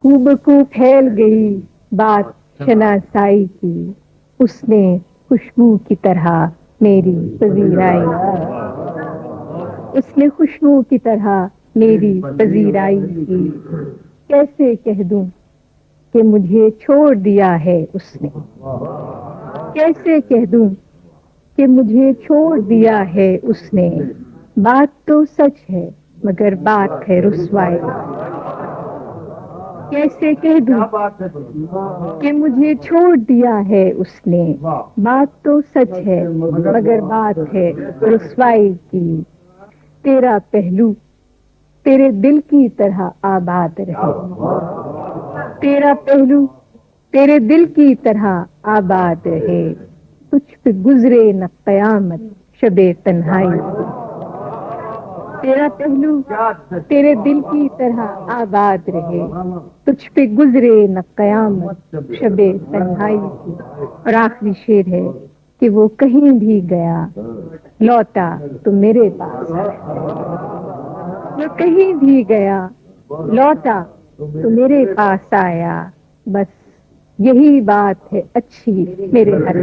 خوبصو پھیل گئی بات شناسائی کی، اس نے خوشبو کی طرح میری پذیرائی کی، اس نے خوشبو کی طرح میری پذیرائی کی۔ کیسے کہہ دوں کہ مجھے چھوڑ دیا ہے اس نے، کیسے کہہ دوں کہ مجھے چھوڑ دیا ہے اس نے، بات تو سچ ہے مگر بات ہے رسوائی۔ کیسے کہہ دوں کہ مجھے چھوڑ دیا ہے اس نے، بات تو سچ ہے مگر بات ہے رسوائی کی۔ تیرا پہلو تیرے دل کی طرح آباد رہے، تیرا پہلو تیرے دل کی طرح آباد رہے، تجھ پہ گزرے نہ قیامت شب تنہائی۔ تیرا پہلو تیرے دل کی طرح آباد رہے، تجھ پہ گزرے نہ قیامت شب تنہائی کی۔ اور آخری شعر ہے کہ وہ کہیں بھی گیا لوٹا تو میرے پاس آیا، وہ کہیں بھی گیا لوٹا تو میرے پاس آیا، بس یہی بات ہے اچھی میرے ہر